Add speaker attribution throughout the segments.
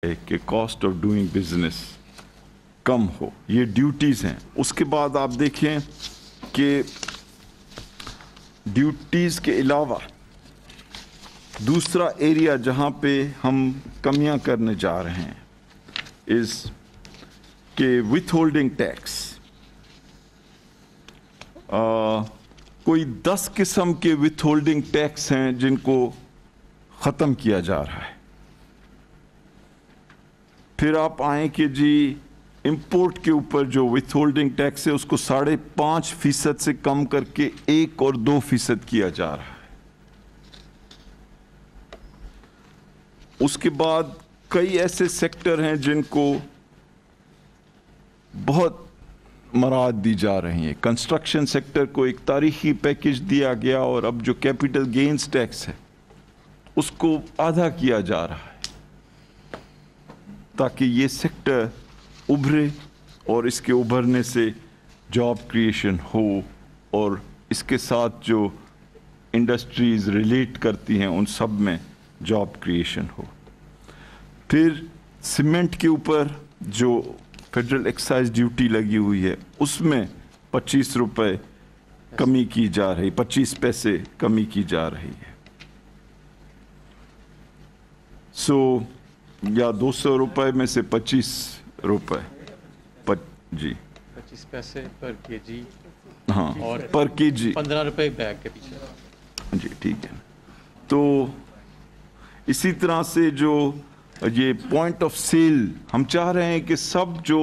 Speaker 1: کہ cost of doing business کم ہو، یہ duties ہیں۔ اس کے بعد آپ دیکھیں کہ ڈیوٹیز کے علاوہ دوسرا ایریا جہاں پہ ہم کمیاں کرنے جا رہے ہیں از کہ وتھ ہولڈنگ ٹیکس، کوئی 10 قسم کے وتھ ہولڈنگ ٹیکس ہیں جن کو ختم کیا جا رہا ہے۔ پھر آپ آئیں کہ جی امپورٹ کے اوپر جو وتھ ہولڈنگ ٹیکس ہے اس کو 5.5% سے کم کر کے 1 اور 2% کیا جا رہا ہے۔ اس کے بعد کئی ایسے سیکٹر ہیں جن کو بہت مراعات دی جا رہی ہیں۔ کنسٹرکشن سیکٹر کو ایک تاریخی پیکج دیا گیا اور اب جو کیپٹل گینز ٹیکس ہے اس کو آدھا کیا جا رہا ہے تاکہ یہ سیکٹر ابھرے اور اس کے ابھرنے سے جاب کریشن ہو اور اس کے ساتھ جو انڈسٹریز ریلیٹ کرتی ہیں ان سب میں جاب کریشن ہو۔ پھر سیمنٹ کے اوپر جو فیڈرل ایکسائز ڈیوٹی لگی ہوئی ہے اس میں 25 روپے کمی کی جا رہی، 25 پیسے کمی کی جا رہی ہے۔ یا 200 روپے میں سے 25 روپے جی
Speaker 2: 25 پیسے پر کے جی،
Speaker 1: ہاں
Speaker 2: اور
Speaker 1: پر کے جی
Speaker 2: 15 روپے بیگ کے پیچھے۔
Speaker 1: جی ٹھیک ہے۔ تو اسی طرح سے جو یہ پوائنٹ آف سیل، ہم چاہ رہے ہیں کہ سب جو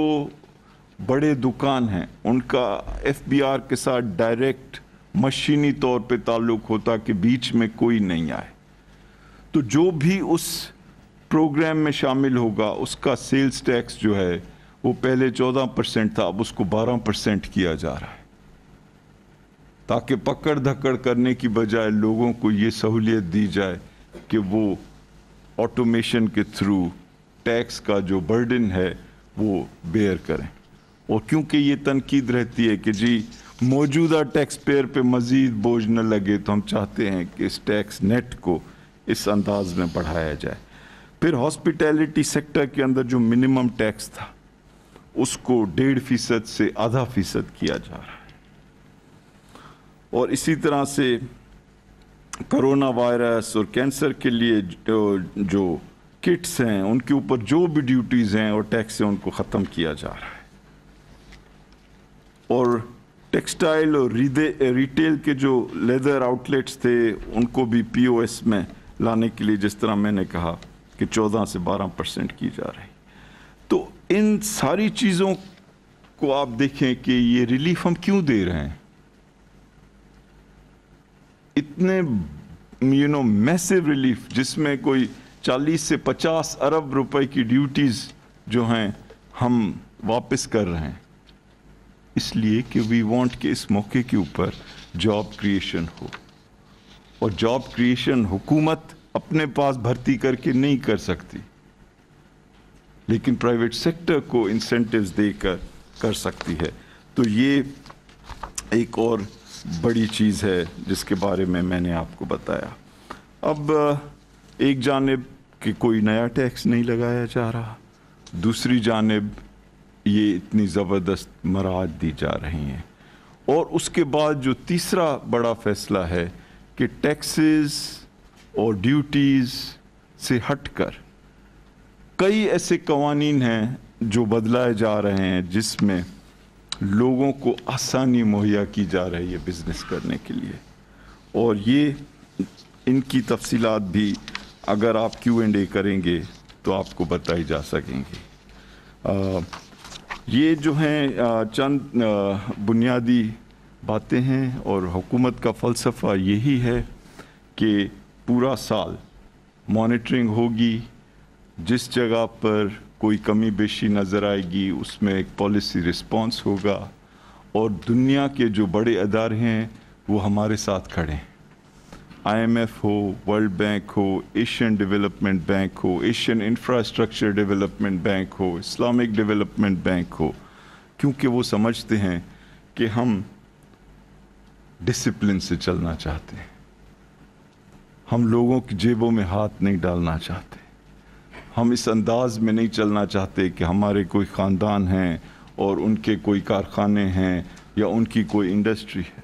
Speaker 1: بڑے دکان ہیں ان کا ایف بی آر کے ساتھ ڈائریکٹ مشینی طور پہ تعلق ہوتا کہ بیچ میں کوئی نہیں آئے۔ تو جو بھی اس پروگرام میں شامل ہوگا اس کا سیلز ٹیکس جو ہے وہ پہلے 14% تھا، اب اس کو 12% کیا جا رہا ہے تاکہ پکڑ دھکڑ کرنے کی بجائے لوگوں کو یہ سہولیت دی جائے کہ وہ آٹومیشن کے تھرو ٹیکس کا جو برڈن ہے وہ بیئر کریں۔ اور کیونکہ یہ تنقید رہتی ہے کہ جی موجودہ ٹیکس پیئر پہ مزید بوجھ نہ لگے تو ہم چاہتے ہیں کہ اس ٹیکس نیٹ کو اس انداز میں بڑھایا جائے۔ پھر ہاسپٹیلٹی سیکٹر کے اندر جو منیمم ٹیکس تھا اس کو 1.5% سے آدھا فیصد کیا جا رہا ہے۔ اور اسی طرح سے کرونا وائرس اور کینسر کے لیے جو کٹس ہیں ان کے اوپر جو بھی ڈیوٹیز ہیں اور ٹیکس ہیں ان کو ختم کیا جا رہا ہے۔ اور ٹیکسٹائل اور ریٹیل کے جو لیدر آؤٹ لیٹس تھے ان کو بھی پی او ایس میں لانے کے لیے جس طرح میں نے کہا کہ 14 سے 12% کی جا رہی۔ تو ان ساری چیزوں کو آپ دیکھیں کہ یہ ریلیف ہم کیوں دے رہے ہیں۔ اتنے میسو ریلیف جس میں کوئی 40 سے 50 ارب روپے کی ڈیوٹیز جو ہیں ہم واپس کر رہے ہیں، اس لیے کہ وی وانٹ کہ اس موقع کے اوپر جاب کریشن ہو۔ اور جاب کریشن حکومت اپنے پاس بھرتی کر کے نہیں کر سکتی، لیکن پرائیویٹ سیکٹر کو انسینٹیوز دے کر سکتی ہے۔ تو یہ ایک اور بڑی چیز ہے جس کے بارے میں نے آپ کو بتایا۔ اب ایک جانب کہ کوئی نیا ٹیکس نہیں لگایا جا رہا، دوسری جانب یہ اتنی زبردست مراعات دی جا رہی ہیں۔ اور اس کے بعد جو تیسرا بڑا فیصلہ ہے کہ ٹیکسز اور ڈیوٹیز سے ہٹ کر کئی ایسے قوانین ہیں جو بدلائے جا رہے ہیں جس میں لوگوں کو آسانی مہیا کی جا رہی ہے بزنس کرنے کے لیے۔ اور یہ ان کی تفصیلات بھی اگر آپ Q&A کریں گے تو آپ کو بتائی جا سکیں گی۔ یہ جو ہیں چند بنیادی باتیں ہیں، اور حکومت کا فلسفہ یہی ہے کہ پورا سال مانیٹرنگ ہوگی، جس جگہ پر کوئی کمی بیشی نظر آئے گی اس میں ایک پالیسی رسپانس ہوگا، اور دنیا کے جو بڑے ادارے ہیں وہ ہمارے ساتھ کھڑے ہیں۔ آئی ایم ایف ہو، ورلڈ بینک ہو، ایشین ڈیولپمنٹ بینک ہو، ایشین انفراسٹرکچر ڈیولپمنٹ بینک ہو، اسلامک ڈیولپمنٹ بینک ہو، کیونکہ وہ سمجھتے ہیں کہ ہم ڈسپلن سے چلنا چاہتے ہیں، ہم لوگوں کی جیبوں میں ہاتھ نہیں ڈالنا چاہتے، ہم اس انداز میں نہیں چلنا چاہتے کہ ہمارے کوئی خاندان ہیں اور ان کے کوئی کارخانے ہیں یا ان کی کوئی انڈسٹری ہے.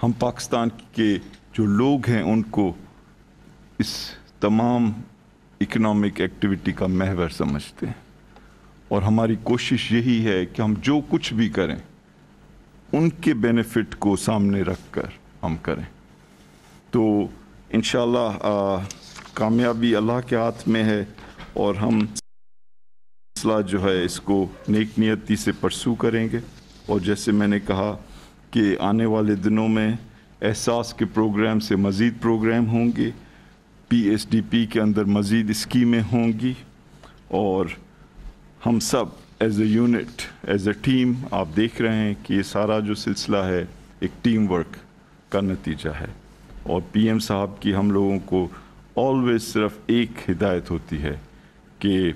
Speaker 1: ہم پاکستان کے جو لوگ ہیں ان کو اس تمام اکنامک ایکٹیویٹی کا محور سمجھتے ہیں, اور ہماری کوشش یہی ہے کہ ہم جو کچھ بھی کریں ان کے بینیفٹ کو سامنے رکھ کر ہم کریں. تو انشاءاللہ کامیابی اللہ کے ہاتھ میں ہے, اور ہم مسئلہ جو ہے اس کو نیک نیتی سے پرسو کریں گے. اور جیسے میں نے کہا کہ آنے والے دنوں میں احساس کے پروگرام سے مزید پروگرام ہوں گے, پی ایس ڈی پی کے اندر مزید اسکیمیں ہوں گی, اور ہم سب as a unit, as a team, آپ دیکھ رہے ہیں کہ یہ سارا جو سلسلہ ہے ایک ٹیم ورک کا نتیجہ ہے. اور پی ایم صاحب کی ہم لوگوں کو آلویز صرف ایک ہدایت ہوتی ہے کہ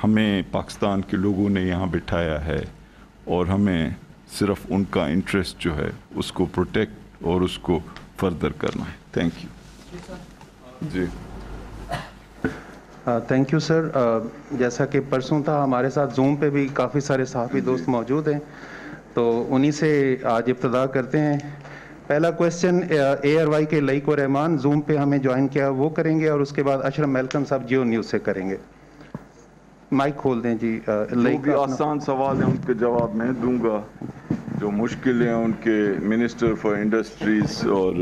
Speaker 1: ہمیں پاکستان کے لوگوں نے یہاں بٹھایا ہے اور ہمیں صرف ان کا انٹرسٹ جو ہے اس کو پروٹیکٹ اور اس کو فردر کرنا ہے. Thank you. جی
Speaker 3: تھینک یو سر. جیسا کہ پرسوں تھا ہمارے ساتھ زوم پہ بھی کافی سارے صحافی دوست موجود ہیں, تو انہی سے آج ابتدا کرتے ہیں. پہلا کویسچن اے آر وائی کے لئیک و رحمان زوم پہ ہمیں جوائن کیا وہ کریں گے, اور اس کے بعد اشرف میلکم صاحب جیو نیوز سے کریں گے. مائک کھول دیں جی.
Speaker 1: جو بھی آسان سوال ہیں ان کے جواب میں دوں گا, جو مشکل ہیں ان کے منسٹر فار انڈسٹریز اور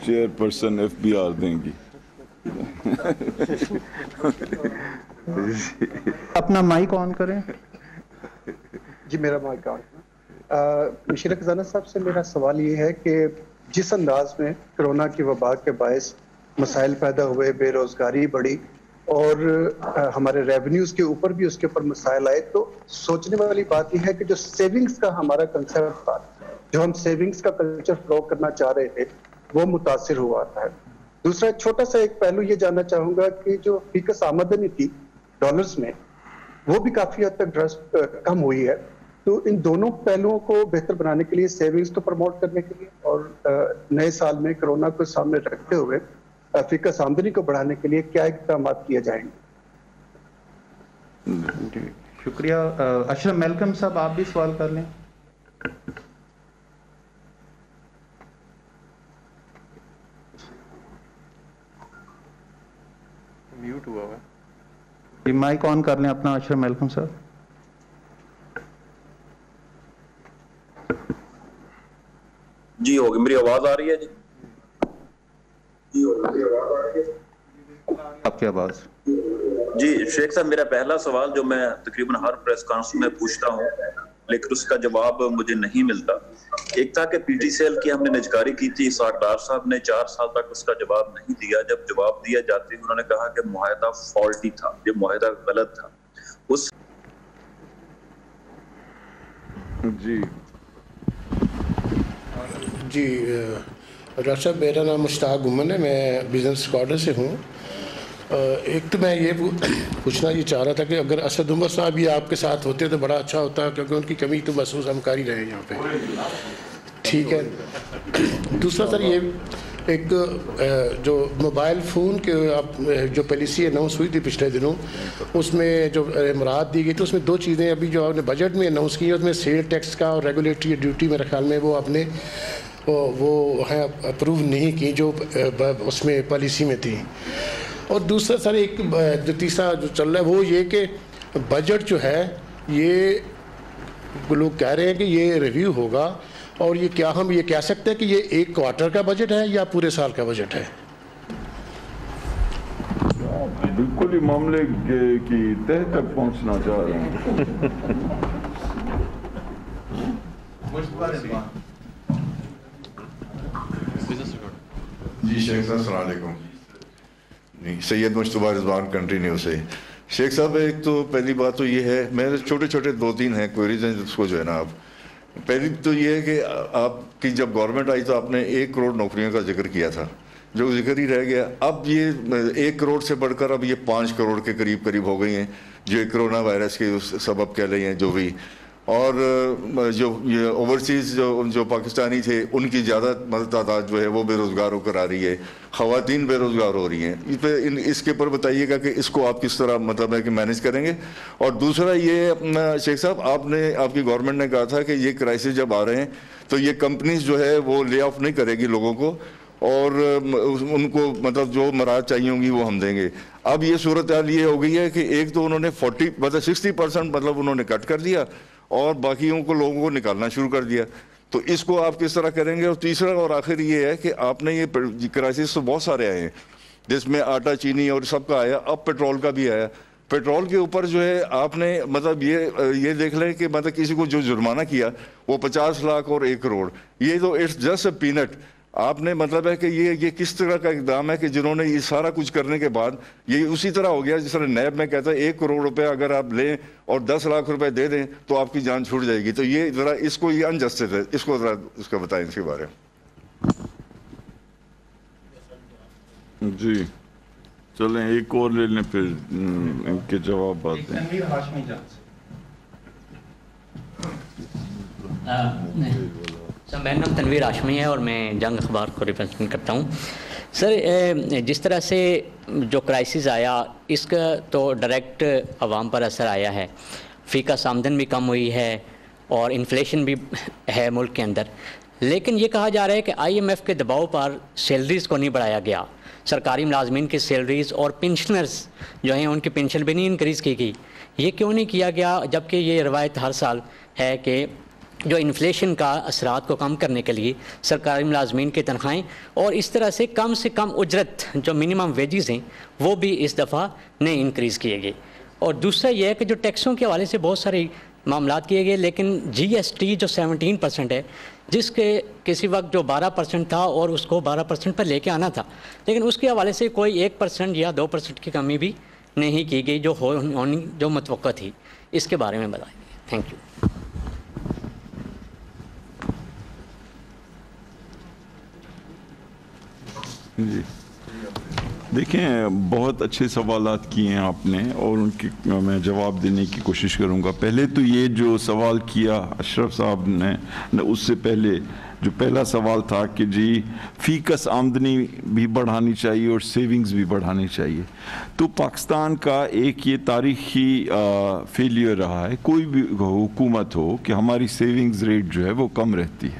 Speaker 1: chairperson F B R دیں گی.
Speaker 3: اپنا مائک آن کریں.
Speaker 4: جی میرا مائک آن. مشیر خزانہ صاحب سے میرا سوال یہ ہے کہ جس انداز میں کرونا کی وبا کے باعث مسائل پیدا ہوئے, بے روزگاری بڑھی اور ہمارے ریونیوز کے اوپر بھی اس کے اوپر مسائل آئے, تو سوچنے والی بات یہ ہے کہ جو سیونگز کا ہمارا کنسپٹ تھا, جو ہم سیونگز کا کلچر فلو کرنا چاہ رہے تھے, وہ متاثر ہوا ہے. دوسرا چھوٹا سا ایک پہلو یہ جاننا چاہوں گا کہ جو فیکس آمدنی تھی ڈالرز میں وہ بھی کافی حد تک کم ہوئی ہے. تو ان دونوں پہلوؤں کو بہتر بنانے کے لیے, سیونگز کو پروموٹ کرنے کے لیے اور نئے سال میں کرونا کو سامنے رکھتے ہوئے فیکس آمدنی کو بڑھانے کے لیے کیا اقدامات کیے جائیں گے؟
Speaker 3: جی شکریہ. اشرف میلکم صاحب آپ بھی سوال کر لیں.
Speaker 2: میوٹ ہوا ہوا.
Speaker 3: جی مائک آن کر لیں اپنا اشرف میلکم صاحب.
Speaker 5: جی ہوگی, میری آواز آ رہی ہے؟ جی
Speaker 3: آپ کی آواز.
Speaker 5: جی شیخ صاحب, میرا پہلا سوال جو میں تقریباً ہر پریس کانفرنس میں پوچھتا ہوں لیکن اس کا جواب مجھے نہیں ملتا. ایک تھا کہ پی ٹی سی ایل کی ہم نے نجکاری کی تھی, ڈار صاحب نے 4 سال تک اس کا جواب نہیں دیا. جب جواب دیا جاتے انہوں نے کہا کہ معاہدہ فالٹی تھا, یہ معاہدہ غلط تھا. اس
Speaker 6: جی ڈاکٹر صاحب, میرا نام مشتاق گمن ہے, میں بزنس اسکواڈر سے ہوں. ایک تو میں یہ پوچھنا یہ چاہ رہا تھا کہ اگر اسد عمر صاحب یہ آپ کے ساتھ ہوتے تو بڑا اچھا ہوتا, کیونکہ ان کی کمی تو محسوس ہم کر ہی رہے ہیں یہاں پہ. ٹھیک ہے. دوسرا سر یہ ایک جو موبائل فون کے آپ جو پالیسی اناؤنس ہوئی تھی پچھلے دنوں, اس میں جو مراد دی گئی تھی اس میں 2 چیزیں ابھی جو آپ نے بجٹ میں اناؤنس کی ہیں, اس میں سیل ٹیکس کا اور ریگولیٹری ڈیوٹی میرے خیال میں وہ آپ نے وہ ہیں اپروو نہیں کی جو اس میں پالیسی میں تھی. اور دوسرا سر ایک جو تیسرا جو چل رہا ہے وہ یہ کہ بجٹ جو ہے یہ لوگ کہہ رہے ہیں کہ یہ ریویو ہوگا, اور یہ کیا ہم یہ کہہ سکتے ہیں کہ یہ 1 کوارٹر کا بجٹ ہے یا پورے سال کا بجٹ ہے؟
Speaker 1: بالکل ہی معاملے کی تہ تک پہنچنا چاہ رہے ہیں.
Speaker 7: جی شیخ صاحب السلام علیکم. سید مشتبہ رضوان کنٹری نیوز سے. شیخ صاحب ایک تو پہلی بات تو یہ ہے, میرے چھوٹے 2-3 ہیں کوئریز ہیں اس کو جو ہے نا, آپ پہلی تو یہ ہے کہ آپ کی جب گورنمنٹ آئی تو آپ نے 1 کروڑ نوکریوں کا ذکر کیا تھا, جو ذکر ہی رہ گیا. اب یہ 1 کروڑ سے بڑھ کر اب یہ 5 کروڑ کے قریب ہو گئی ہیں, جو کرونا وائرس کے سبب کہہ رہی ہیں جو بھی. اور جو یہ اوورسیز جو پاکستانی تھے ان کی زیادہ تعداد جو ہے وہ بے روزگار ہو کر آ رہی ہے، خواتین بے روزگار ہو رہی ہیں. اس کے اوپر بتائیے گا کہ اس کو آپ کس طرح مطلب ہے کہ مینیج کریں گے. اور دوسرا یہ شیخ صاحب آپ کی گورنمنٹ نے کہا تھا کہ یہ کرائسس جب آ رہے ہیں تو یہ کمپنیز جو ہے وہ لے آف نہیں کرے گی لوگوں کو اور ان کو مطلب جو مراحت چاہیے ہوں گی وہ ہم دیں گے. اب یہ صورتحال یہ ہو گئی ہے کہ ایک تو انہوں نے 60% مطلب انہوں نے کٹ کر دیا اور باقیوں کو لوگوں کو نکالنا شروع کر دیا. تو اس کو آپ کس طرح کریں گے؟ اور تیسرا اور آخر یہ ہے کہ آپ نے یہ کرائسس تو بہت سارے آئے ہیں جس میں آٹا چینی اور سب کا آیا، اب پیٹرول کا بھی آیا. پیٹرول کے اوپر جو ہے آپ نے مطلب یہ دیکھ لیں کہ مطلب کسی کو جو جرمانہ کیا وہ 50 لاکھ اور 1 کروڑ، یہ تو اٹس جسٹ اے پینٹ. آپ نے مطلب ہے کہ یہ کس طرح کا اقدام ہے کہ جنہوں نے یہ سارا کچھ کرنے کے بعد یہ اسی طرح ہو گیا جس طرح نیب میں کہتا ہے 1 کروڑ روپے اگر آپ لیں اور 10 لاکھ روپے دے دیں تو آپ کی جان چھوٹ جائے گی. تو یہ ذرا اس کو یہ انجسٹس ہے، اس کو ذرا اس کا بتائیں اس کے بارے میں.
Speaker 1: جی چلیں ایک اور لے لیں پھر ان کے جواب آتے ہیں.
Speaker 8: سر میرا نام تنویر ہاشمی ہے اور میں جنگ اخبار کو ریپرزینٹ کرتا ہوں. سر جس طرح سے جو کرائسس آیا اس کا تو ڈائریکٹ عوام پر اثر آیا ہے، فی کس آمدن بھی کم ہوئی ہے اور انفلیشن بھی ہے ملک کے اندر. لیکن یہ کہا جا رہا ہے کہ آئی ایم ایف کے دباؤ پر سیلریز کو نہیں بڑھایا گیا، سرکاری ملازمین کی سیلریز اور پینشنرز جو ہیں ان کی پینشن بھی نہیں انکریز کی گئی. یہ کیوں نہیں کیا گیا جبکہ یہ روایت ہر سال ہے کہ جو انفلیشن کا اثرات کو کم کرنے کے لیے سرکاری ملازمین کی تنخواہیں اور اس طرح سے کم اجرت جو منیمم ویجز ہیں وہ بھی اس دفعہ نہیں انکریز کیے گئے. اور دوسرا یہ ہے کہ جو ٹیکسوں کے حوالے سے بہت سارے معاملات کیے گئے، لیکن جی ایس ٹی جو 17% ہے جس کے کسی وقت جو 12% تھا اور اس کو 12% پر لے کے آنا تھا، لیکن اس کے حوالے سے کوئی 1% یا 2% کی کمی بھی نہیں کی گئی جو متوقع تھی. اس کے بارے میں بتائیں. Thank you.
Speaker 1: جی دیکھیں بہت اچھے سوالات کیے ہیں آپ نے اور ان کی میں جواب دینے کی کوشش کروں گا. پہلے تو یہ جو سوال کیا اشرف صاحب نے اس سے پہلے جو پہلا سوال تھا کہ جی فی کس آمدنی بھی بڑھانی چاہیے اور سیونگز بھی بڑھانی چاہیے. تو پاکستان کا ایک یہ تاریخی فیلئر رہا ہے، کوئی بھی حکومت ہو، کہ ہماری سیونگز ریٹ جو ہے وہ کم رہتی ہے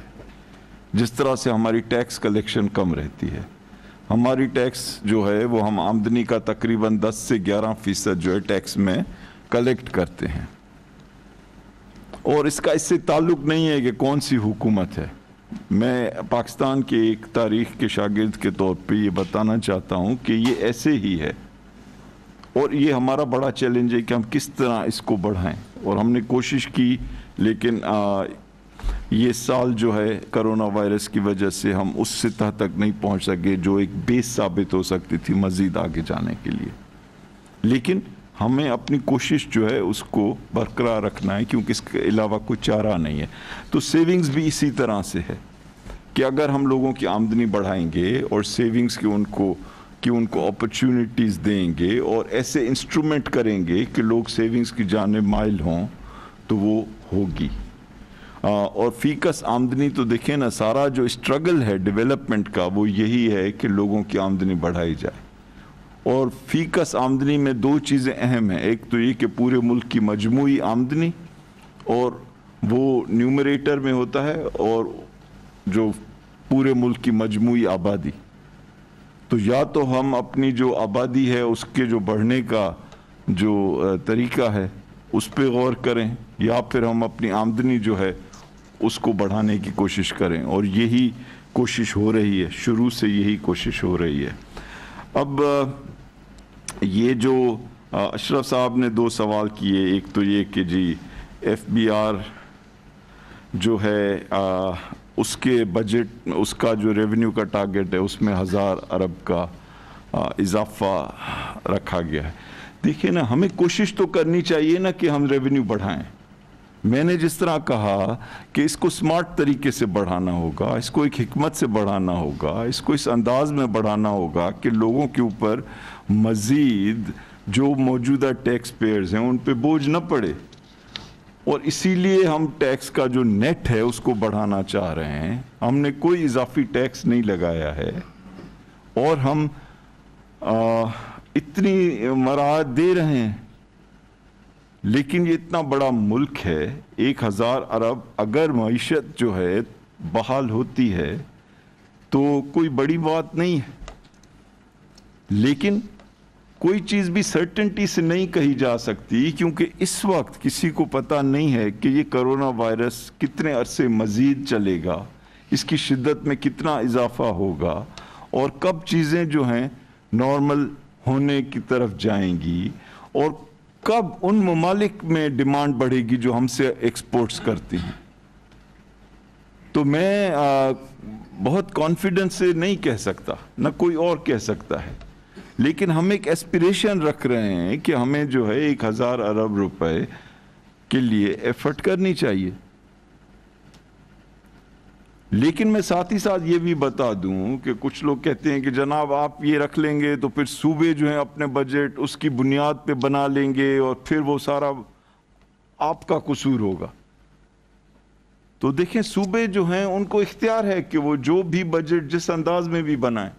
Speaker 1: جس طرح سے ہماری ٹیکس کلیکشن کم رہتی ہے. ہماری ٹیکس جو ہے وہ ہم آمدنی کا تقریباً 10 سے 11% جو ہے ٹیکس میں کلیکٹ کرتے ہیں. اور اس کا اس سے تعلق نہیں ہے کہ کون سی حکومت ہے. میں پاکستان کے ایک تاریخ کے شاگرد کے طور پہ یہ بتانا چاہتا ہوں کہ یہ ایسے ہی ہے اور یہ ہمارا بڑا چیلنج ہے کہ ہم کس طرح اس کو بڑھائیں. اور ہم نے کوشش کی لیکن یہ سال جو ہے کرونا وائرس کی وجہ سے ہم اس سطح تک نہیں پہنچ سکے جو ایک بیس ثابت ہو سکتی تھی مزید آگے جانے کے لیے. لیکن ہمیں اپنی کوشش جو ہے اس کو برقرار رکھنا ہے کیونکہ اس کے علاوہ کوئی چارہ نہیں ہے. تو سیونگز بھی اسی طرح سے ہے کہ اگر ہم لوگوں کی آمدنی بڑھائیں گے اور سیونگز کی ان کو اپرچونٹیز دیں گے اور ایسے انسٹرومنٹ کریں گے کہ لوگ سیونگز کی جانب مائل ہوں تو وہ ہوگی. اور فی کس آمدنی تو دیکھیں نا، سارا جو اسٹرگل ہے ڈیولپمنٹ کا وہ یہی ہے کہ لوگوں کی آمدنی بڑھائی جائے. اور فی کس آمدنی میں 2 چیزیں اہم ہیں. ایک تو یہ کہ پورے ملک کی مجموعی آمدنی اور وہ نیومریٹر میں ہوتا ہے اور جو پورے ملک کی مجموعی آبادی. تو یا تو ہم اپنی جو آبادی ہے اس کے جو بڑھنے کا جو طریقہ ہے اس پہ غور کریں یا پھر ہم اپنی آمدنی جو ہے اس کو بڑھانے کی کوشش کریں. اور یہی کوشش ہو رہی ہے، شروع سے یہی کوشش ہو رہی ہے. اب یہ جو اشرف صاحب نے 2 سوال کیے، ایک تو یہ کہ جی ایف بی آر جو ہے اس کے بجٹ، اس کا جو ریونیو کا ٹارگٹ ہے اس میں 1000 ارب کا اضافہ رکھا گیا ہے. دیکھیں نا، ہمیں کوشش تو کرنی چاہیے نا کہ ہم ریونیو بڑھائیں. میں نے جس طرح کہا کہ اس کو سمارٹ طریقے سے بڑھانا ہوگا، اس کو ایک حکمت سے بڑھانا ہوگا، اس کو اس انداز میں بڑھانا ہوگا کہ لوگوں کے اوپر مزید جو موجودہ ٹیکس پیئرز ہیں ان پہ بوجھ نہ پڑے. اور اسی لیے ہم ٹیکس کا جو نیٹ ہے اس کو بڑھانا چاہ رہے ہیں. ہم نے کوئی اضافی ٹیکس نہیں لگایا ہے اور ہم اتنی مراعات دے رہے ہیں. لیکن یہ اتنا بڑا ملک ہے, 1000 ارب, اگر معیشت جو ہے بحال ہوتی ہے تو کوئی بڑی بات نہیں ہے. لیکن کوئی چیز بھی سرٹنٹی سے نہیں کہی جا سکتی, کیونکہ اس وقت کسی کو پتہ نہیں ہے کہ یہ کرونا وائرس کتنے عرصے مزید چلے گا, اس کی شدت میں کتنا اضافہ ہوگا, اور کب چیزیں جو ہیں نارمل ہونے کی طرف جائیں گی, اور کب ان ممالک میں ڈیمانڈ بڑھے گی جو ہم سے ایکسپورٹس کرتی ہیں. تو میں بہت کانفیڈنس سے نہیں کہہ سکتا, نہ کوئی اور کہہ سکتا ہے, لیکن ہم ایک ایسپیریشن رکھ رہے ہیں کہ ہمیں جو ہے 1000 ارب روپے کے لیے ایفرٹ کرنی چاہیے. لیکن میں ساتھ ہی ساتھ یہ بھی بتا دوں کہ کچھ لوگ کہتے ہیں کہ جناب آپ یہ رکھ لیں گے تو پھر صوبے جو ہیں اپنے بجٹ اس کی بنیاد پہ بنا لیں گے اور پھر وہ سارا آپ کا قصور ہوگا. تو دیکھیں, صوبے جو ہیں ان کو اختیار ہے کہ وہ جو بھی بجٹ جس انداز میں بھی بنائیں.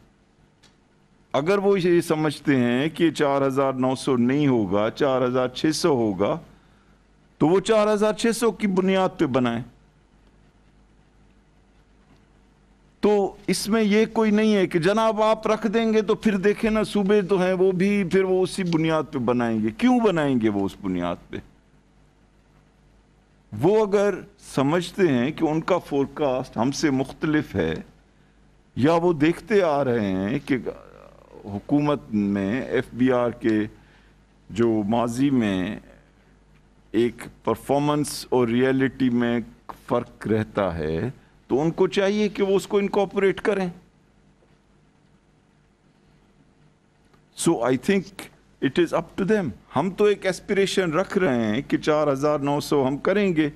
Speaker 1: اگر وہ یہ سمجھتے ہیں کہ 4900 نہیں ہوگا, 4600 ہوگا, تو وہ 4600 کی بنیاد پہ بنائیں. تو اس میں یہ کوئی نہیں ہے کہ جناب آپ رکھ دیں گے تو پھر دیکھیں نا صوبے تو ہیں وہ بھی پھر وہ اسی بنیاد پہ بنائیں گے. کیوں بنائیں گے وہ اس بنیاد پہ؟ وہ اگر سمجھتے ہیں کہ ان کا فورکاسٹ ہم سے مختلف ہے, یا وہ دیکھتے آ رہے ہیں کہ حکومت میں ایف بی آر کے جو ماضی میں ایک پرفارمنس اور ریئلٹی میں فرق رہتا ہے, تو ان کو چاہیے کہ وہ اس کو انکارپوریٹ کریں. So I think it is up to them. ہم تو ایک ایسپریشن رکھ رہے ہیں کہ 4900 ہم کریں گے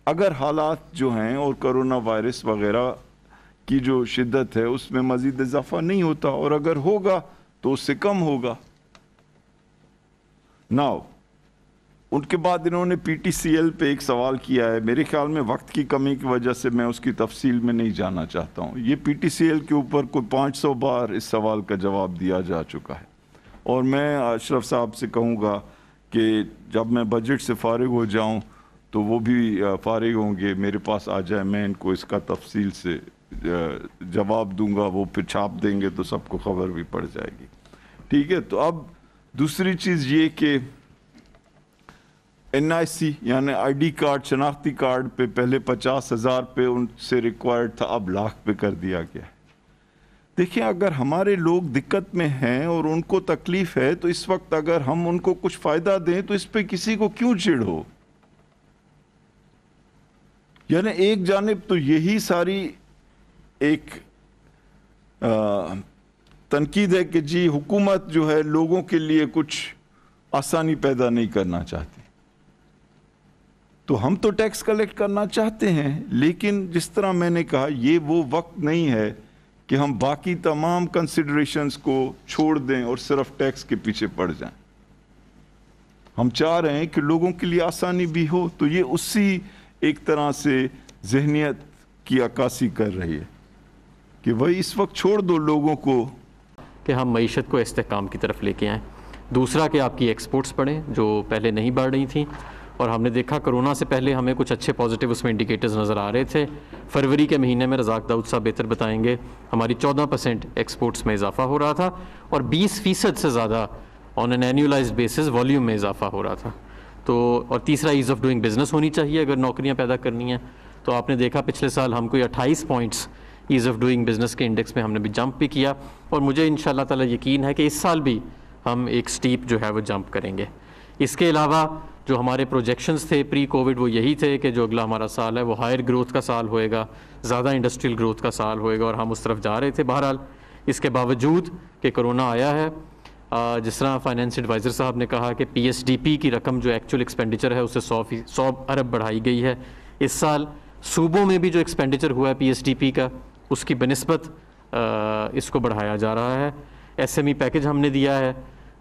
Speaker 1: اگر حالات جو ہیں اور کرونا وائرس وغیرہ کی جو شدت ہے اس میں مزید اضافہ نہیں ہوتا, اور اگر ہوگا تو اس سے کم ہوگا. ناؤ ان کے بعد انہوں نے پی ٹی سی ایل پہ ایک سوال کیا ہے. میرے خیال میں وقت کی کمی کی وجہ سے میں اس کی تفصیل میں نہیں جانا چاہتا ہوں. یہ پی ٹی سی ایل کے اوپر کوئی 500 بار اس سوال کا جواب دیا جا چکا ہے, اور میں اشرف صاحب سے کہوں گا کہ جب میں بجٹ سے فارغ ہو جاؤں تو وہ بھی فارغ ہوں گے, میرے پاس آ جائیں, میں ان کو اس کا تفصیل سے جواب دوں گا. وہ پھر چھاپ دیں گے تو سب کو خبر بھی پڑ جائے گی. ٹھیک ہے. تو اب دوسری چیز یہ کہ این آئی سی یعنی آئی ڈی کارڈ, شناختی کارڈ پہ پہلے 50,000 پہ ان سے ریکوائرڈ تھا, اب 1,00,000 پہ کر دیا گیا ہے. دیکھیں, اگر ہمارے لوگ دقت میں ہیں اور ان کو تکلیف ہے تو اس وقت اگر ہم ان کو کچھ فائدہ دیں تو اس پہ کسی کو کیوں چڑ ہو؟ یعنی ایک جانب تو یہی ساری ایک تنقید ہے کہ جی حکومت جو ہے لوگوں کے لیے کچھ آسانی پیدا نہیں کرنا چاہتی. تو ہم تو ٹیکس کلیکٹ کرنا چاہتے ہیں, لیکن جس طرح میں نے کہا یہ وہ وقت نہیں ہے کہ ہم باقی تمام کنسیڈریشنز کو چھوڑ دیں اور صرف ٹیکس کے پیچھے پڑ جائیں. ہم چاہ رہے ہیں کہ لوگوں کے لیے آسانی بھی ہو. تو یہ اسی ایک طرح سے ذہنیت کی عکاسی کر رہی ہے کہ وہی اس وقت چھوڑ دو لوگوں کو
Speaker 9: کہ ہم معیشت کو استحکام کی طرف لے کے آئیں. دوسرا کہ آپ کی ایکسپورٹس بڑھیں جو پہلے نہیں بڑھ رہی تھیں, اور ہم نے دیکھا کرونا سے پہلے ہمیں کچھ اچھے پازیٹیو اس میں انڈیکیٹرز نظر آ رہے تھے. فروری کے مہینے میں رزاق داؤد صاحب بہتر بتائیں گے, ہماری 14% ایکسپورٹس میں اضافہ ہو رہا تھا, اور 20% سے زیادہ آن این اینیولائزڈ بیسس والیوم میں اضافہ ہو رہا تھا. تو اور تیسرا ایز آف ڈوئنگ بزنس ہونی چاہیے اگر نوکریاں پیدا کرنی ہیں. تو آپ نے دیکھا پچھلے سال ہم کوئی 28 points as of doing business کے انڈیکس میں ہم نے بھی جمپ بھی کیا, اور مجھے انشاءاللہ تعالی یقین ہے کہ اس سال بھی ہم ایک سٹیپ جو ہے وہ جمپ کریں گے. اس کے علاوہ جو ہمارے پروجیکشنز تھے پری کووڈ وہ یہی تھے کہ جو اگلا ہمارا سال ہے وہ ہائر گروتھ کا سال ہوئے گا, زیادہ انڈسٹریل گروتھ کا سال ہوئے گا, اور ہم اس طرف جا رہے تھے. بہرحال اس کے باوجود کہ کرونا آیا ہے, جس طرح فائنینس ایڈوائزر صاحب نے کہا کہ پی ایس ڈی پی کی رقم جو ایکچوئل ایکسپینڈیچر ہے اسے 100 ارب بڑھائی گئی ہے. اس سال صوبوں میں بھی جو ایکسپینڈیچر ہوا ہے پی ایس ڈی پی کا اس کی بنسبت اس کو بڑھایا جا رہا ہے. ایس ایم ای پیکج ہم نے دیا ہے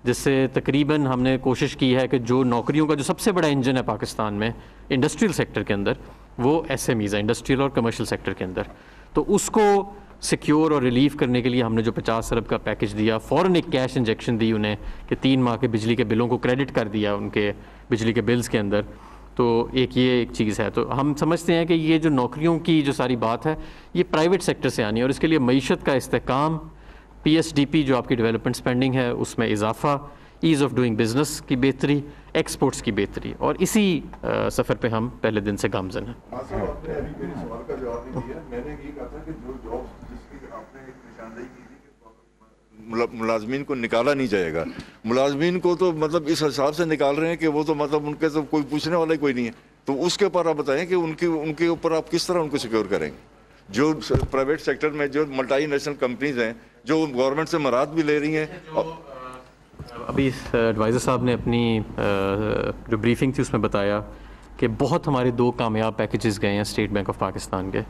Speaker 9: جس سے تقریباً ہم نے کوشش کی ہے کہ جو نوکریوں کا جو سب سے بڑا انجن ہے پاکستان میں انڈسٹریل سیکٹر کے اندر وہ ایس ایم ایز ہے، انڈسٹریل اور کمرشل سیکٹر کے اندر، تو اس کو سیکیور اور ریلیف کرنے کے لیے ہم نے جو 50 ارب کا پیکج دیا، فوراً ایک کیش انجیکشن دی انہیں کہ 3 ماہ کے بجلی کے بلوں کو کریڈٹ کر دیا ان کے بجلی کے بلز کے اندر. تو یہ ایک چیز ہے. تو ہم سمجھتے ہیں کہ یہ جو نوکریوں کی جو ساری بات ہے یہ پرائیویٹ سیکٹر سے آنی ہے، اور اس کے لیے معیشت کا استحکام، پی ایس ڈی پی جو آپ کی ڈیولپمنٹ سپینڈنگ ہے اس میں اضافہ، ایز آف ڈوئنگ بزنس کی بہتری، ایکسپورٹس کی بہتری، اور اسی سفر پہ ہم پہلے دن سے گامزن ہیں.
Speaker 7: آپ نے ابھی میرے سوال کا جواب نہیں دیا. میں نے یہ کہا تھا کہ جو جابس جس کی آپ نے ایک نشاندہی کی تھی کہ ملازمین کو نکالا نہیں جائے گا، ملازمین کو تو مطلب اس حساب سے نکال رہے ہیں کہ وہ تو مطلب ان کے تو کوئی پوچھنے والا ہی کوئی نہیں ہے. تو اس کے اوپر آپ بتائیں کہ ان کے اوپر آپ کس طرح ان کو سیکیور کریں گے. جو پرائیویٹ سیکٹر میں جو ملٹی نیشنل کمپنیز ہیں جو گورنمنٹ سے مراد بھی لے رہی ہیں.
Speaker 9: ابھی ایڈوائزر صاحب نے اپنی جو بریفنگ تھی اس میں بتایا کہ بہت ہمارے 2 کامیاب پیکیجز گئے ہیں اسٹیٹ بینک آف پاکستان کے.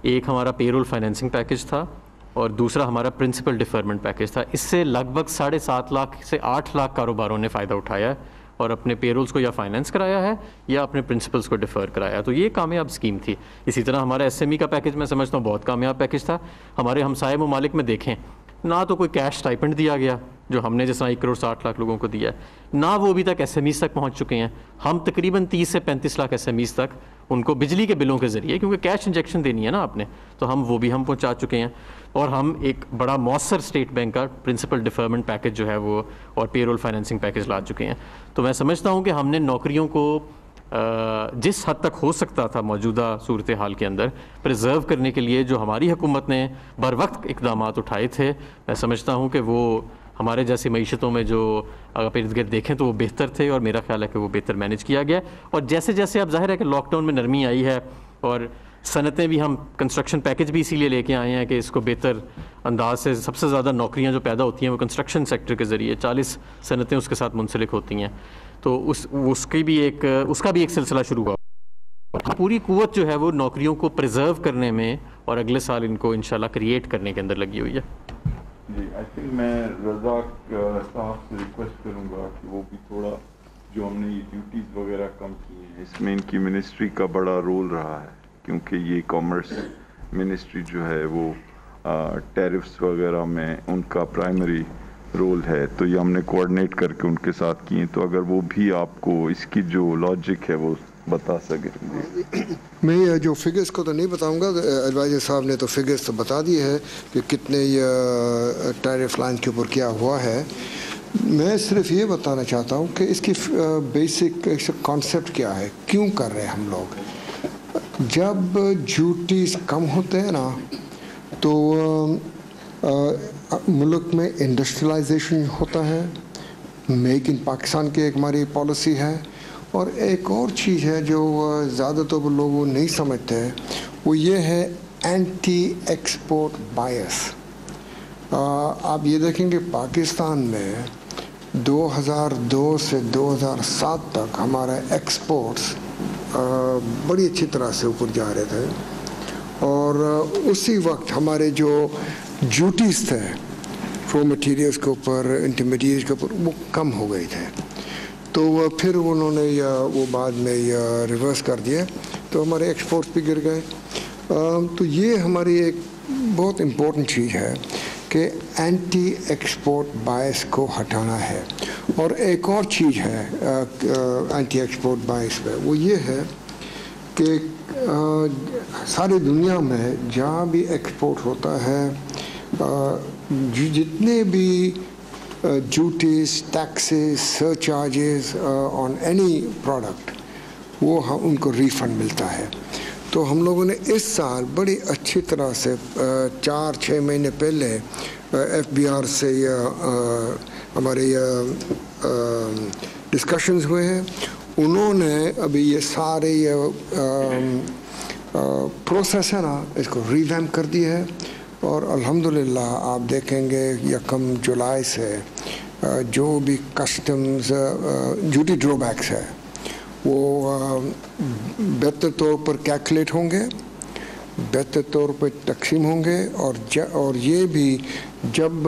Speaker 9: ایک ہمارا پے رول فائنینسنگ پیکیج تھا اور دوسرا ہمارا پرنسپل ڈیفرمنٹ پیکیج تھا. اس سے لگ بھگ 7.5 لاکھ سے 8 لاکھ کاروباروں نے فائدہ اٹھایا ہے اور اپنے پے رولز کو یا فائنینس کرایا ہے یا اپنے پرنسپلز کو ڈیفر کرایا ہے. تو یہ کامیاب اسکیم تھی. اسی طرح ہمارا ایس ایم ای کا پیکیج میں سمجھتا ہوں بہت کامیاب پیکیج تھا. ہمارے ہمسائے ممالک میں دیکھیں نہ تو کوئی کیش اسٹائپنڈ دیا گیا جو ہم نے جس طرح 1 کروڑ 60 لاکھ لوگوں کو دیا ہے، نہ وہ ابھی تک ایس ایم ایز تک پہنچ چکے ہیں. ہم تقریباً 30 سے 35 لاکھ ایس ایم ایز تک ان کو بجلی کے بلوں کے ذریعے، کیونکہ کیش انجیکشن دینی ہے نا آپ نے، تو ہم وہ بھی ہم پہنچا چکے ہیں. اور ہم ایک بڑا مؤثر اسٹیٹ بینک کا پرنسپل ڈیفرمنٹ پیکج جو ہے وہ اور پے رول فائنینسنگ پیکج لا چکے ہیں. تو میں سمجھتا ہوں کہ ہم نے نوکریوں کو جس حد تک ہو سکتا تھا موجودہ صورتحال کے اندر پریزرو کرنے کے لیے جو ہماری حکومت نے بر وقت اقدامات اٹھائے تھے، میں سمجھتا ہوں کہ وہ ہمارے جیسی معیشتوں میں جو اگر ارد گرد دیکھیں تو وہ بہتر تھے، اور میرا خیال ہے کہ وہ بہتر مینیج کیا گیا. اور جیسے جیسے اب ظاہر ہے کہ لاک ڈاؤن میں نرمی آئی ہے اور صنعتیں بھی، ہم کنسٹرکشن پیکج بھی اسی لیے لے کے آئے ہیں کہ اس کو بہتر انداز سے، سب سے زیادہ نوکریاں جو پیدا ہوتی ہیں وہ کنسٹرکشن سیکٹر کے ذریعے، 40 صنعتیں اس کے ساتھ منسلک ہوتی ہیں. تو اس کا بھی ایک سلسلہ شروع ہوا. پوری قوت جو ہے وہ نوکریوں کو پریزرو کرنے میں اور اگلے سال ان کو انشاءاللہ کریٹ کرنے کے اندر لگی ہوئی ہے.
Speaker 1: جی آئی تھنک میں رزاق صاحب سے ریکویسٹ کروں گا کہ وہ بھی تھوڑا جو ہم نے یہ ڈیوٹیز وغیرہ کم کی ہیں اس میں ان کی منسٹری کا بڑا رول رہا ہے، کیونکہ یہ کامرس منسٹری جو ہے وہ ٹیرفس وغیرہ میں ان کا پرائمری رول ہے. تو یہ ہم نے کوآرڈینیٹ کر کے ان کے ساتھ کیے. تو اگر وہ بھی آپ کو اس کی جو لاجک ہے وہ بتا سکیں.
Speaker 10: میں جو فگرز کو تو نہیں بتاؤں گا، ایڈوائزر صاحب نے تو فگرز تو بتا دی ہے کہ کتنے ٹیرف لائن کے اوپر کیا ہوا ہے. میں صرف یہ بتانا چاہتا ہوں کہ اس کی بیسک کانسیپٹ کیا ہے، کیوں کر رہے ہیں ہم لوگ. جب ڈیوٹیز کم ہوتے ہیں نا تو ملک میں انڈسٹریلائزیشن ہوتا ہے. میک ان پاکستان کی ایک ہماری پالیسی ہے. اور ایک اور چیز ہے جو زیادہ تر لوگ نہیں سمجھتے، وہ یہ ہے اینٹی ایکسپورٹ بائس. آپ یہ دیکھیں کہ پاکستان میں 2002 سے 2007 تک ہمارا ایکسپورٹس بڑی اچھی طرح سے اوپر جا رہے تھے، اور اسی وقت ہمارے جو ڈیوٹیز تھے رو مٹیریلز کے اوپر، انٹرمیڈیٹ کے اوپر، وہ کم ہو گئے تھے. تو پھر انہوں نے وہ بعد میں ریورس کر دیا، تو ہمارے ایکسپورٹس بھی گر گئے. تو یہ ہماری ایک بہت امپورٹنٹ چیز ہے کہ اینٹی ایکسپورٹ بائس کو ہٹانا ہے. اور ایک اور چیز ہے اینٹی ایکسپورٹ بائس میں، وہ یہ ہے کہ ساری دنیا میں جہاں بھی ایکسپورٹ ہوتا ہے جتنے بھی duties, taxes, surcharges on any product, وہ ان کو ریفنڈ ملتا ہے. تو ہم لوگوں نے اس سال بڑی اچھی طرح سے 4-6 مہینے پہلے ایف بی آر سے ہمارے ڈسکشنز ہوئے ہیں. انہوں نے ابھی یہ سارے پروسیس ہے نا، اس کو ریویمپ کر دی ہے. اور الحمدللہ آپ دیکھیں گے 1 جولائی سے جو بھی کسٹمز ڈیوٹی ڈرو بیکس ہے وہ بہتر طور پر کیلکولیٹ ہوں گے، بہتر طور پر تقسیم ہوں گے. اور یہ بھی جب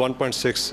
Speaker 11: 1.6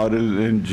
Speaker 1: RLNG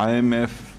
Speaker 1: IMF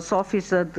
Speaker 12: 100%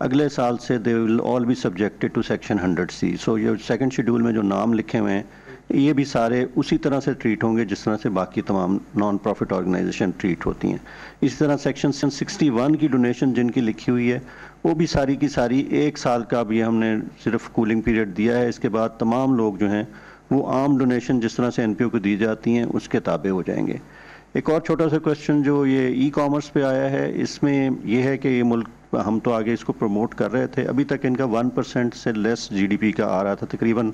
Speaker 13: اگلے سال سے they will all be subjected to section 100C. So یہ سیکنڈ شیڈول میں جو نام لکھے ہوئے ہیں یہ بھی سارے اسی طرح سے ٹریٹ ہوں گے جس طرح سے باقی تمام نان پروفٹ آرگنائزیشن ٹریٹ ہوتی ہیں. اسی طرح سیکشن 61 کی ڈونیشن جن کی لکھی ہوئی ہے وہ بھی ساری کی ساری 1 سال کا بھی ہم نے صرف کولنگ پیریڈ دیا ہے. اس کے بعد تمام لوگ جو ہیں وہ عام ڈونیشن جس طرح سے NPO کو دی جاتی ہیں اس کے تابع ہو جائیں گے. ایک اور چھوٹا سا کویسچن جو یہ ای کامرس پہ آیا ہے، اس میں یہ ہے کہ یہ ملک ہم تو آگے اس کو پروموٹ کر رہے تھے، ابھی تک ان کا 1% سے لیس GDP کا آ رہا تھا. تقریباً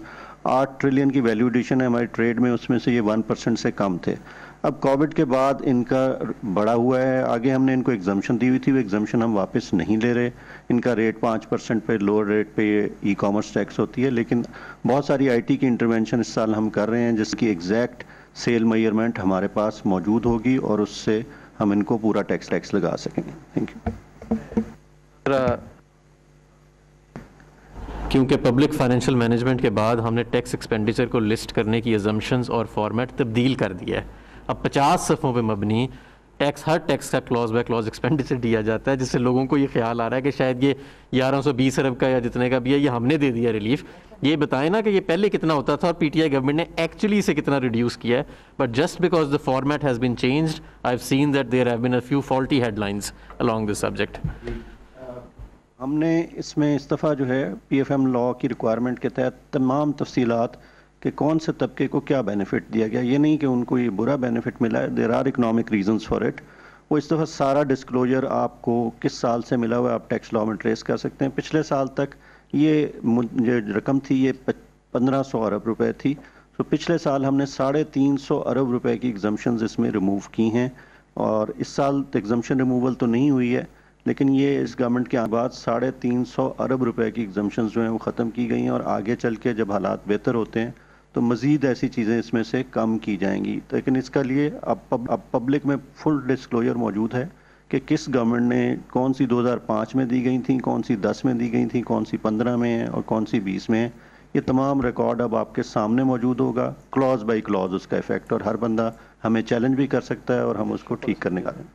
Speaker 13: 8 ٹریلین کی ویلیو ایڈیشن ہے ہماری ٹریڈ میں، اس میں سے یہ 1% سے کم تھے. اب کووڈ کے بعد ان کا بڑا ہوا ہے. آگے ہم نے ان کو ایگزمپشن دی ہوئی تھی، وہ ایگزمپشن ہم واپس نہیں لے رہے. ان کا ریٹ 5% پہ لوور ریٹ پہ یہ ای کامرس ٹیکس ہوتی ہے، لیکن بہت ساری IT کی انٹرونشن اس سال ہم کر رہے ہیں جس کی ایگزیکٹ سیل میئرمنٹ ہمارے پاس موجود ہوگی اور اس سے ہم ان کو پورا ٹیکس لگا سکیں گے. Thank you.
Speaker 9: کیونکہ پبلک فائنینشیل مینجمنٹ کے بعد ہم نے ٹیکس ایکسپینڈیچر کو لسٹ کرنے کی ازمپشنز اور فارمیٹ تبدیل کر دیا ہے. اب 50 صفوں پہ مبنی ہر ٹیکس کا کلوز بائی کلوز ایکسپینڈیچر دیا جاتا ہے، جس سے لوگوں کو یہ خیال آ رہا ہے کہ شاید یہ 1120 ارب کا یا جتنے کا بھی ہے یہ ہم نے دے دیا ریلیف. یہ بتائیں نا کہ یہ پہلے کتنا ہوتا تھا اور PTI گورنمنٹ نے ایکچولی اسے کتنا ریڈیوس کیا ہے. But just because the format has been changed I have seen that there have been a few faulty headlines along this subject.
Speaker 13: ہم نے اس میں اس دفعہ جو ہے PFM لاء کی ریکوائرمنٹ کے تحت تمام تفصیلات کہ کون سے طبقے کو کیا بینیفٹ دیا گیا، یہ نہیں کہ ان کو یہ برا بینیفٹ ملا ہے، there are economic reasons for it. وہ اس دفعہ سارا ڈسکلوجر آپ کو کس سال سے ملا ہوا ہے آپ ٹیکس لاء میں ٹریس کر سکتے ہیں. پچھلے سال تک یہ رقم تھی یہ 1500 ارب روپے تھی. تو پچھلے سال ہم نے 350 ارب روپے کی ایگزمپشنز اس میں ریموو کی ہیں، اور اس سال ایگزمپشن ریموول تو نہیں ہوئی ہے لیکن یہ اس گورنمنٹ کے بعد 350 اب روپے کی ایگزمپشنز جو ہیں وہ ختم کی گئی ہیں، اور آگے چل کے جب حالات بہتر ہوتے ہیں تو مزید ایسی چیزیں اس میں سے کم کی جائیں گی. لیکن اس کا لیے اب پبلک میں فل ڈسکلوجر موجود ہے کہ کس گورنمنٹ نے کون سی 2005 میں دی گئی تھیں، کون سی 10 میں دی گئی تھیں، کون سی 15 میں ہے اور کون سی 20 میں ہے. یہ تمام ریکارڈ اب آپ کے سامنے موجود ہوگا، کلوز بائی کلوز اس کا ایفیکٹ، اور ہر بندہ ہمیں چیلنج بھی کر سکتا ہے اور ہم اس کو ٹھیک کرنے کا دیں.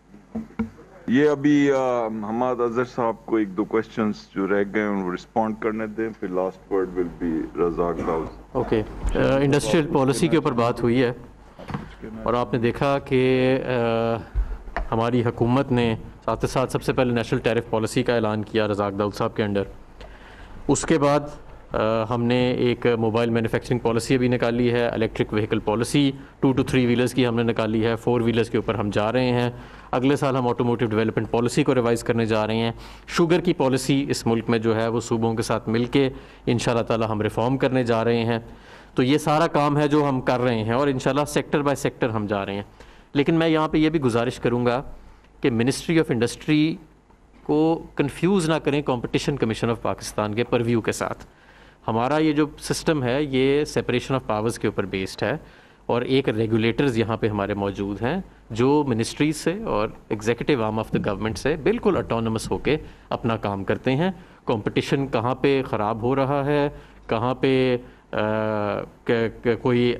Speaker 1: یہ ابھی حماد اظہر صاحب کو 1-2 کویسچنز جو رہ گئے ہیں وہ رسپونڈ کرنے دیں، پھر last word will be Razak Dawood.
Speaker 9: Okay, industrial policy کے اوپر بات ہوئی ہے اور آپ نے دیکھا کہ ہماری حکومت نے ساتھ ساتھ سب سے پہلے نیشنل ٹیرف پالیسی کا اعلان کیا رزاق داؤد صاحب کے انڈر. اس کے بعد ہم نے ایک موبائل مینوفیکچرنگ پالیسی ابھی نکالی ہے، electric vehicle policy 2 to 3 wheelers کی ہم نے نکالی ہے، 4 ویلرز کے اوپر ہم جا رہے ہیں. اگلے سال ہم آٹوموٹیو ڈیولپمنٹ پالیسی کو ریوائز کرنے جا رہے ہیں. شوگر کی پالیسی اس ملک میں جو ہے وہ صوبوں کے ساتھ مل کے انشاءاللہ تعالی ہم ریفارم کرنے جا رہے ہیں. تو یہ سارا کام ہے جو ہم کر رہے ہیں اور انشاءاللہ سیکٹر بائی سیکٹر ہم جا رہے ہیں. لیکن میں یہاں پہ یہ بھی گزارش کروں گا کہ منسٹری آف انڈسٹری کو کنفیوز نہ کریں کمپٹیشن کمیشن آف پاکستان کے پرویو کے ساتھ. ہمارا یہ جو سسٹم ہے یہ سیپریشن آف پاورز کے اوپر بیسڈ ہے، اور ایک ریگولیٹرز یہاں پہ ہمارے موجود ہیں جو منسٹریز سے اور executive arm of the government سے بالکل اٹونمس ہو کے اپنا کام کرتے ہیں. کمپٹیشن کہاں پہ خراب ہو رہا ہے، کہاں پہ کوئی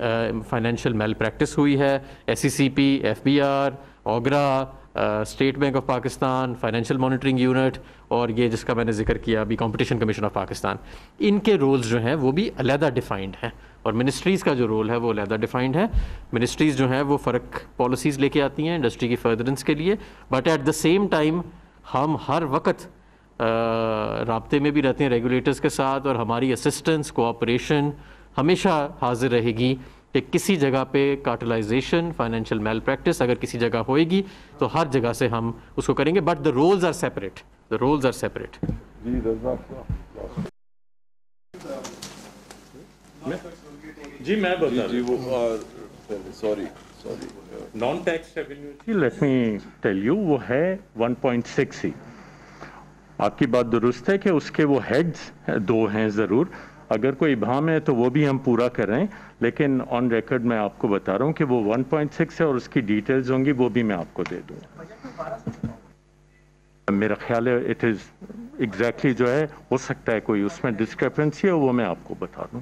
Speaker 9: فائنینشیل میل پریکٹس ہوئی ہے، SECP، FBR، OGRA, state bank of Pakistan, financial monitoring unit, اور یہ جس کا میں نے ذکر کیا ابھی کمپٹیشن کمیشن آف پاکستان، ان کے رولز جو ہیں وہ بھی علیحدہ ڈیفائنڈ ہیں، اور منسٹریز کا جو رول ہے وہ علیحدہ ڈیفائنڈ ہے. منسٹریز جو ہیں وہ فرق پالیسیز لے کے آتی ہیں انڈسٹری کی فردرنس کے لیے، but at the same time ہم ہر وقت رابطے میں بھی رہتے ہیں ریگولیٹرز کے ساتھ، اور ہماری اسسٹنس کوآپریشن ہمیشہ حاضر رہے گی کہ کسی جگہ پہ کارٹلائزیشن، فائنینشیل میل پریکٹس اگر کسی جگہ ہوئے گی تو ہر جگہ سے ہم اس کو کریں گے. But the rules are separate, the rules are separate.
Speaker 14: جی میں بتا
Speaker 1: sorry
Speaker 14: non tax revenue, let me tell you, وہ ہے 1.6 ہی. آپ کی بات درست ہے کہ اس کے وہ ہیڈز 2 ہیں ضرور، اگر کوئی ابہام ہے تو وہ بھی ہم پورا کر رہے ہیں، لیکن آن ریکارڈ میں آپ کو بتا رہا ہوں کہ وہ 1.6 ہے اور اس کی ڈیٹیلز ہوں گی وہ بھی میں آپ کو دے دوں گا. میرا خیال ہے اٹ از ایگزیکٹلی جو ہے، ہو سکتا ہے کوئی اس میں ڈسکرپنسی ہے، وہ میں آپ کو بتا دوں.